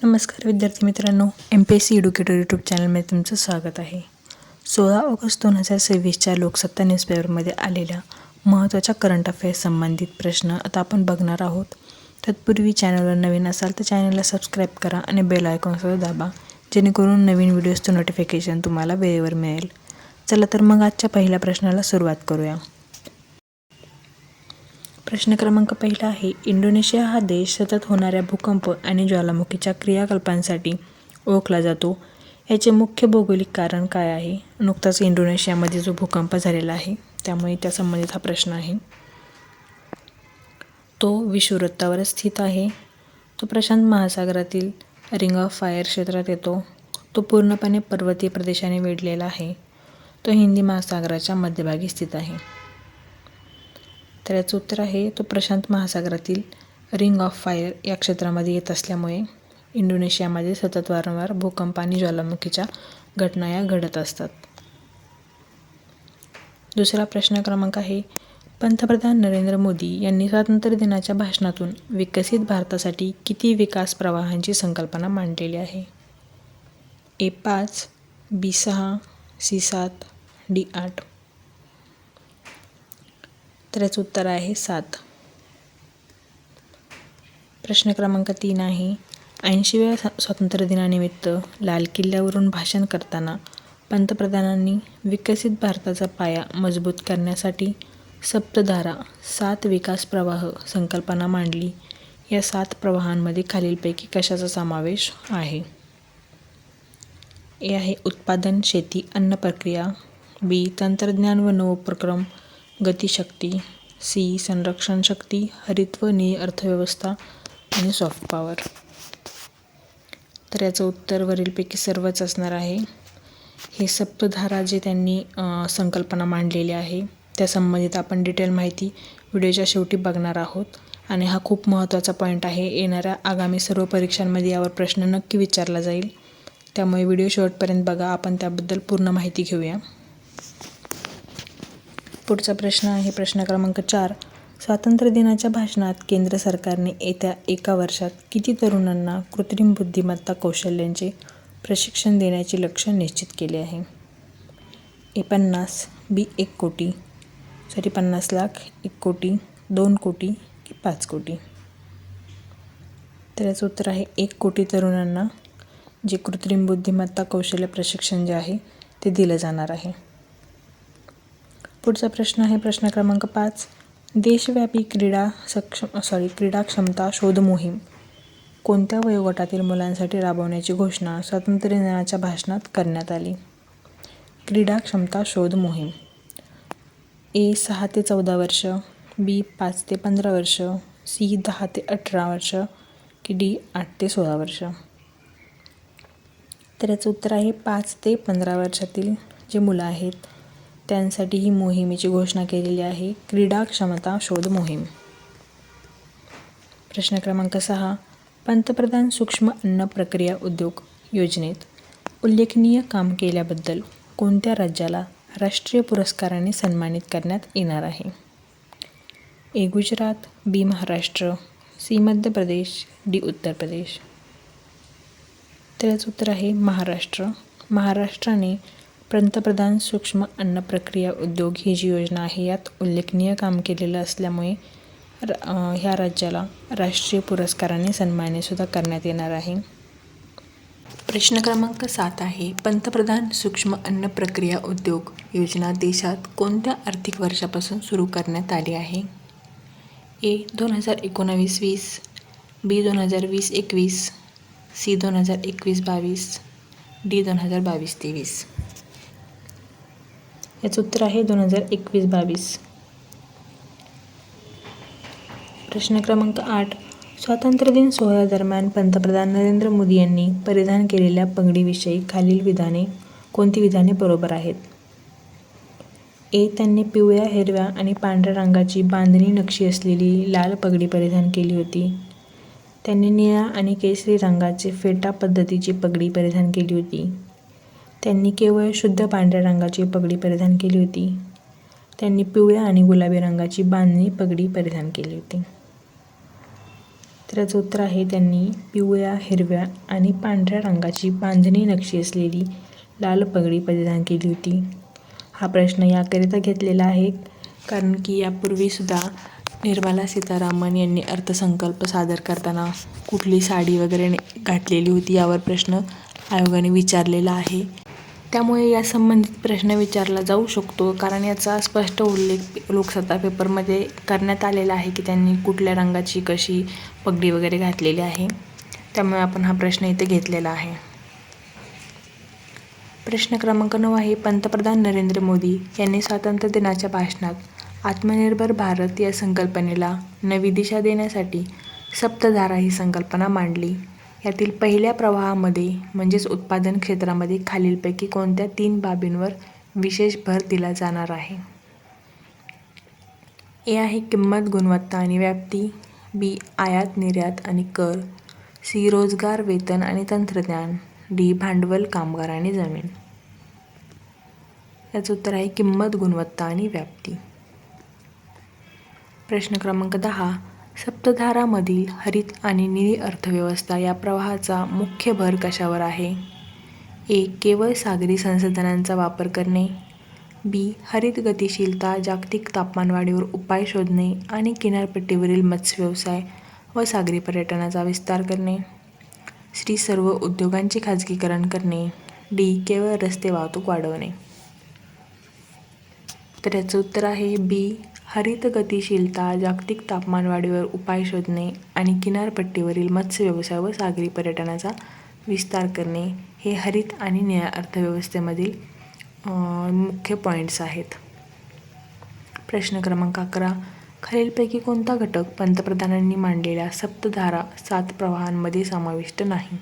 नमस्कार विद्यार्थी मित्रांनो, MPSC एड्युकेटर यूट्यूब चॅनलमध्ये तुमचं स्वागत आहे. 16 ऑगस्ट 2026च्या लोकसत्ता न्यूजपेपरमध्ये आलेल्या महत्त्वाच्या करंट अफेअर्स संबंधित प्रश्न आता आपण बघणार आहोत. तत्पूर्वी चॅनलवर नवीन असाल तर चॅनलला सबस्क्राईब करा आणि बेल आयकॉनसुद्धा दाबा, जेणेकरून नवीन व्हिडिओजचं नोटिफिकेशन तुम्हाला वेळेवर मिळेल. चला तर मग आजच्या पहिल्या प्रश्नाला सुरुवात करूया. प्रश्न क्रमांक पहिला आहे, इंडोनेशिया हा देश सतत होणाऱ्या भूकंप आणि ज्वालामुखीच्या क्रियाकलापांसाठी ओळखला जातो. याचे मुख्य भौगोलिक कारण काय आहे? नुकताच इंडोनेशियामध्ये जो भूकंप झालेला आहे त्यामुळे त्या संबंधित हा प्रश्न आहे. तो विषुववृत्तावर स्थित आहे. तो प्रशांत महासागरातील रिंग ऑफ फायर क्षेत्रात येतो. तो पूर्णपणे पर्वतीय प्रदेशाने वेढलेला आहे. तो हिंदी महासागराच्या मध्यभागी स्थित आहे. तर याचं उत्तर आहे, तो प्रशांत महासागरातील रिंग ऑफ फायर या क्षेत्रामध्ये येत असल्यामुळे इंडोनेशियामध्ये सतत वारंवार भूकंप आणि ज्वालामुखीच्या घटना या घडत असतात. दुसरा प्रश्न क्रमांक आहे, पंतप्रधान नरेंद्र मोदी यांनी स्वातंत्र्य दिनाच्या भाषणातून विकसित भारतासाठी किती विकास प्रवाहांची संकल्पना मांडलेली आहे? A5, B6, C7, D8. तर याचं उत्तर आहे 7. प्रश्न क्रमांक 3 आहे, 80व्या स्वातंत्र्य दिनानिमित्त लाल किल्ल्यावरून भाषण करताना पंतप्रधानांनी विकसित भारताचा पाया मजबूत करण्यासाठी सप्तधारा 7 विकास प्रवाह संकल्पना मांडली. या 7 प्रवाहांमध्ये खालीलपैकी कशाचा समावेश आहे? ए आहे उत्पादन, शेती, अन्न प्रक्रिया. बी तंत्रज्ञान व नवोपक्रम, गतिशक्ती. सी संरक्षण शक्ती, हरित व नील अर्थव्यवस्था आणि सॉफ्ट पॉवर. तर याचं उत्तर वरीलपैकी सर्वच असणार आहे. हे सप्तधारा जे त्यांनी संकल्पना मांडलेली आहे त्या संबंधित आपण डिटेल माहिती व्हिडिओच्या शेवटी बघणार आहोत. आणि हा खूप महत्त्वाचा पॉईंट आहे. येणाऱ्या आगामी सर्व परीक्षांमध्ये यावर प्रश्न नक्की विचारला जाईल. त्यामुळे व्हिडिओ शेवटपर्यंत बघा, आपण त्याबद्दल पूर्ण माहिती घेऊया. पुढचा प्रश्न आहे प्रश्न क्रमांक 4, स्वातंत्र्य दिनाच्या भाषणात केंद्र सरकारने येत्या 1 वर्षात किती तरुणांना कृत्रिम बुद्धिमत्ता कौशल्यांचे प्रशिक्षण देण्याचे लक्ष्य निश्चित केले आहे? A50, B 1 कोटी, 50 लाख, 1 कोटी, 2 कोटी की 5 कोटी. तर याचं उत्तर आहे 1 कोटी तरुणांना जे कृत्रिम बुद्धिमत्ता कौशल्य प्रशिक्षण जे आहे ते दिलं जाणार आहे. पुढचा प्रश्न आहे प्रश्न क्रमांक 5, देशव्यापी क्रीडा क्षमता शोध मोहीम कोणत्या वयोगटातील मुलांसाठी राबवण्याची घोषणा स्वातंत्र्य दिनाच्या भाषणात करण्यात आली? क्रीडा क्षमता शोध मोहीम. A 6 ते 14 वर्ष, B 5 ते 15 वर्ष, C 10 ते 18 वर्ष की D 8 ते 16 वर्ष. तर याचं उत्तर आहे 5 ते 15 वर्षातील जे मुलं आहेत त्यांसाठी ही मोहिमेची घोषणा केलेली आहे, क्रीडा क्षमता शोध मोहीम. प्रश्न क्रमांक 6, पंतप्रधान सूक्ष्म अन्न प्रक्रिया उद्योग योजनेत उल्लेखनीय काम केल्याबद्दल कोणत्या राज्याला राष्ट्रीय पुरस्काराने सन्मानित करण्यात येणार आहे? A Gujarat, B Maharashtra, C Madhya Pradesh, D Uttar Pradesh. तर याचं उत्तर आहे महाराष्ट्र. महाराष्ट्राने पंतप्रधान सूक्ष्म अन्न प्रक्रिया उद्योग ही जी योजना आहे यात उल्लेखनीय काम केलेलं असल्यामुळे ह्या राज्याला राष्ट्रीय पुरस्काराने सन्मानितसुद्धा करण्यात येणार आहे. प्रश्न क्रमांक 7 आहे, पंतप्रधान सूक्ष्म अन्न प्रक्रिया उद्योग योजना देशात कोणत्या आर्थिक वर्षापासून सुरू करण्यात आली आहे? A 2019-20, B 2020-21, C 2021-22, D 2022-23. याचं उत्तर आहे 2021-22. प्रश्न क्रमांक 8, स्वातंत्र्य दिन सोहळ्यादरम्यान पंतप्रधान नरेंद्र मोदी यांनी परिधान केलेल्या पगडीविषयी खालील कोणती विधाने बरोबर आहेत? A त्यांनी पिवळ्या, हिरव्या आणि पांढऱ्या रंगाची बांधणी नक्षी असलेली लाल पगडी परिधान केली होती. त्यांनी निळ्या आणि केशरी रंगाचे फेटा पद्धतीची पगडी परिधान केली होती. त्यांनी केवळ शुद्ध पांढऱ्या रंगाची पगडी परिधान केली होती. त्यांनी पिवळ्या आणि गुलाबी रंगाची बांधणी पगडी परिधान केली होती. तर याचं उत्तर आहे त्यांनी पिवळ्या, हिरव्या आणि पांढऱ्या रंगाची बांधणी नक्षी असलेली लाल पगडी परिधान केली होती. हा प्रश्न याकरिता घेतलेला आहे कारण की यापूर्वीसुद्धा निर्मला सीतारामन यांनी अर्थसंकल्प सादर करताना कुठली साडी वगैरे घातलेली होती यावर प्रश्न आयोगाने विचारलेला आहे. त्यामुळे या संबंधित प्रश्न विचारला जाऊ शकतो कारण याचा स्पष्ट उल्लेख लोकसत्ता पेपरमध्ये करण्यात आलेला आहे की त्यांनी कुठल्या रंगाची कशी पगडी वगैरे घातलेली आहे. त्यामुळे आपण हा प्रश्न इथे घेतलेला आहे. प्रश्न क्रमांक 9 आहे, पंतप्रधान नरेंद्र मोदी यांनी स्वातंत्र्य दिनाच्या भाषणात आत्मनिर्भर भारत या संकल्पनेला नवी दिशा देण्यासाठी सप्तधारा ही संकल्पना मांडली. यातील पहिल्या प्रवाहामध्ये म्हणजेच उत्पादन क्षेत्रामध्ये खालीलपैकी कोणत्या 3 बाबींवर विशेष भर दिला जाणार आहे? ए आहे किंमत, गुणवत्ता आणि व्याप्ती. बी आयात निर्यात आणि कर. सी रोजगार, वेतन आणि तंत्रज्ञान. डी भांडवल, कामगार आणि जमीन. याचं उत्तर आहे किंमत, गुणवत्ता आणि व्याप्ती. प्रश्न क्रमांक 10, सप्तधारामधील हरित आणि निळी अर्थव्यवस्था या प्रवाहाचा मुख्य भर कशावर आहे? ए केवळ सागरी संसाधनांचा वापर करणे. बी हरित गतिशीलता, जागतिक तापमानवाढीवर उपाय शोधणे आणि किनारपट्टीवरील मत्स्यव्यवसाय व सागरी पर्यटनाचा विस्तार करणे. सी सर्व उद्योगांचे खाजगीकरण करणे. डी केवळ रस्ते वाहतूक वाढवणे. तर याचं उत्तर आहे बी हरित गतिशीलता, जागतिक तापमानवाढीवर उपाय शोधणे आणि किनारपट्टीवरील मत्स्यव्यवसाय व सागरी पर्यटनाचा विस्तार करणे हे हरित आणि निळ्या अर्थव्यवस्थेमधील मुख्य पॉईंट्स आहेत. प्रश्न क्रमांक 11, खालीलपैकी कोणता घटक पंतप्रधानांनी मांडलेल्या सप्तधारा 7 प्रवाहांमध्ये समाविष्ट नाही?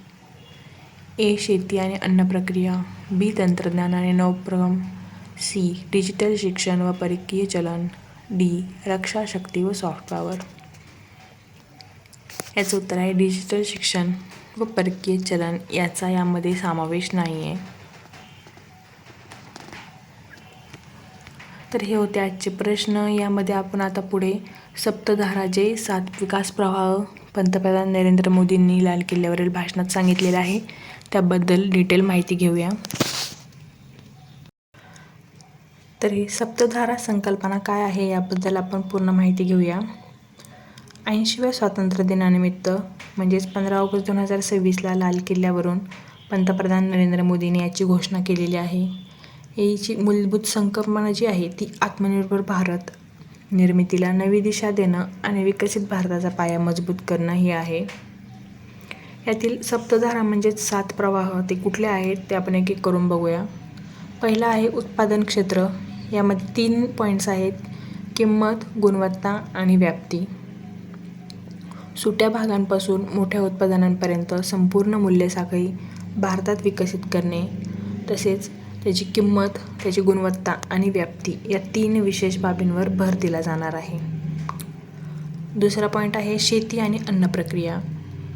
ए शेती आणि अन्न प्रक्रिया. बी तंत्रज्ञान आणि नवोपक्रम. सी डिजिटल शिक्षण व परकीय चलन. डी रक्षा शक्ती व सॉफ्ट पॉवर. याचं उत्तर आहे डिजिटल शिक्षण व परकीय चलन याचा यामध्ये समावेश नाही आहे. तर हे होते आजचे प्रश्न. यामध्ये आपण आता पुढे सप्तधारा जे 7 विकास प्रवाह पंतप्रधान नरेंद्र मोदींनी लाल किल्ल्यावरील भाषणात सांगितलेलं आहे त्याबद्दल डिटेल माहिती घेऊया. तर ही सप्तधारा संकल्पना काय आहे याबद्दल आपण पूर्ण माहिती घेऊया. 80व्या स्वातंत्र्य दिनानिमित्त म्हणजेच 15 ऑगस्ट 2026ला लाल किल्ल्यावरून पंतप्रधान नरेंद्र मोदींनी याची घोषणा केलेली आहे. याची मूलभूत संकल्पना जी आहे ती आत्मनिर्भर भारत निर्मितीला नवी दिशा देणं आणि विकसित भारताचा पाया मजबूत करणं ही आहे. यातील सप्तधारा म्हणजेच 7 प्रवाह ते कुठले आहेत ते आपण एक एक करून बघूया. पहिला आहे उत्पादन क्षेत्र. यामध्ये 3 पॉईंट्स आहेत, किंमत, गुणवत्ता आणि व्याप्ती. सुट्या भागांपासून मोठ्या उत्पादनांपर्यंत संपूर्ण मूल्य साखळी भारतात विकसित करणे. तसेच त्याची किंमत, त्याची गुणवत्ता आणि व्याप्ती या 3 विशेष बाबींवर भर दिला जाणार आहे. दुसरा पॉईंट आहे शेती आणि अन्न प्रक्रिया.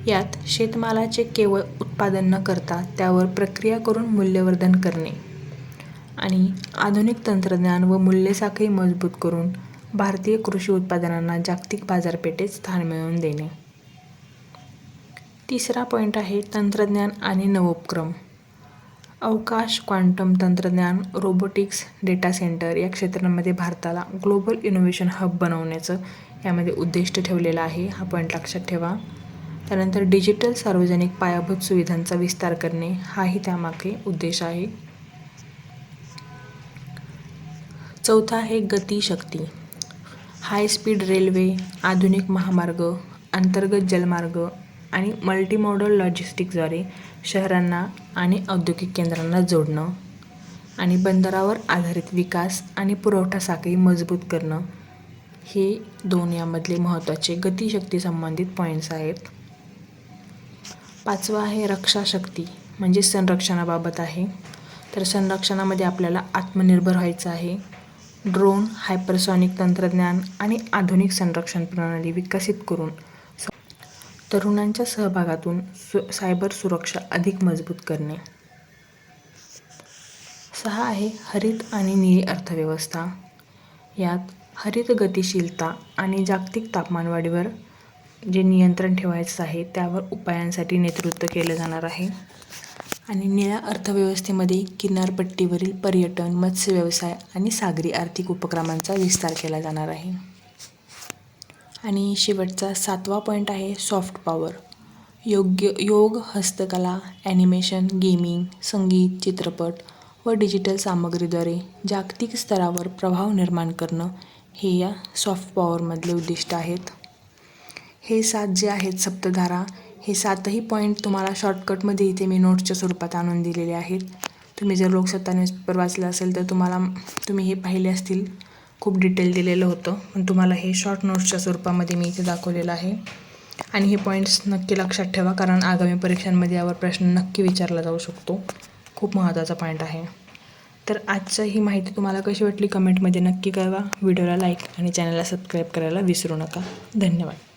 यात शेतमालाचे केवळ उत्पादन न करता त्यावर प्रक्रिया करून मूल्यवर्धन करणे आणि आधुनिक तंत्रज्ञान व मूल्यसाखळी मजबूत करून भारतीय कृषी उत्पादनांना जागतिक बाजारपेठेत स्थान मिळवून देणे. तिसरा पॉईंट आहे तंत्रज्ञान आणि नवोपक्रम. अवकाश, क्वांटम तंत्रज्ञान, रोबोटिक्स, डेटा सेंटर या क्षेत्रांमध्ये भारताला ग्लोबल इनोव्हेशन हब बनवण्याचं यामध्ये उद्दिष्ट ठेवलेलं आहे. हा पॉईंट लक्षात ठेवा. त्यानंतर डिजिटल सार्वजनिक पायाभूत सुविधांचा विस्तार करणे हाही त्यामागे उद्देश आहे. चौथा आहे गतिशक्ती. हाय स्पीड रेल्वे, आधुनिक महामार्ग, अंतर्गत जलमार्ग आणि मल्टीमॉडल लॉजिस्टिक्सद्वारे शहरांना आणि औद्योगिक केंद्रांना जोडणं आणि बंदरावर आधारित विकास आणि पुरवठा साखळी मजबूत करणं हे 2 यामधले महत्त्वाचे गतिशक्ती संबंधित पॉईंट्स आहेत. पाचवा आहे रक्षा शक्ती म्हणजे संरक्षणाबाबत आहे. तर संरक्षणामध्ये आपल्याला आत्मनिर्भर व्हायचं आहे. ड्रोन, हायपरसॉनिक तंत्रज्ञान आणि आधुनिक संरक्षण प्रणाली विकसित करून तरुणांच्या सहभागातून सायबर सुरक्षा अधिक मजबूत करणे. 6 आहे हरित आणि निळी अर्थव्यवस्था. यात हरित गतिशीलता आणि जागतिक तापमानवाढीवर जे नियंत्रण ठेवायचं आहे त्यावर उपायांसाठी नेतृत्व केलं जाणार आहे. आणि निळ्या अर्थव्यवस्थेमध्ये किनारपट्टीवरील पर्यटन, मत्स्य व्यवसाय आणि सागरी आर्थिक उपक्रमांचा विस्तार केला जाणार आहे. आणि शेवटचा 7वा पॉईंट आहे सॉफ्ट पॉवर. योग, हस्तकला, ॲनिमेशन, गेमिंग, संगीत, चित्रपट व डिजिटल सामग्रीद्वारे जागतिक स्तरावर प्रभाव निर्माण करणं हे या सॉफ्ट पॉवरमधले उद्दिष्ट आहेत. हे 7 जे आहेत सप्तधारा, हे 7ही पॉईंट तुम्हाला शॉर्टकटमध्ये इथे मी नोट्सच्या स्वरूपात आणून दिलेले आहेत. तुम्ही जर लोकसत्ता न्यूजपेपर वाचला असेल तर तुम्ही हे पाहिले असतील, खूप डिटेल दिलेलं होतं, पण तुम्हाला हे शॉर्ट नोट्सच्या स्वरूपामध्ये मी इथे दाखवलेलं आहे. आणि हे पॉईंट्स नक्की लक्षात ठेवा, कारण आगामी परीक्षांमध्ये यावर प्रश्न नक्की विचारला जाऊ शकतो. खूप महत्त्वाचा पॉईंट आहे. तर आजची ही माहिती तुम्हाला कशी वाटली कमेंटमध्ये नक्की कळवा. व्हिडिओला लाईक आणि चॅनलला सबस्क्राईब करायला विसरू नका. धन्यवाद.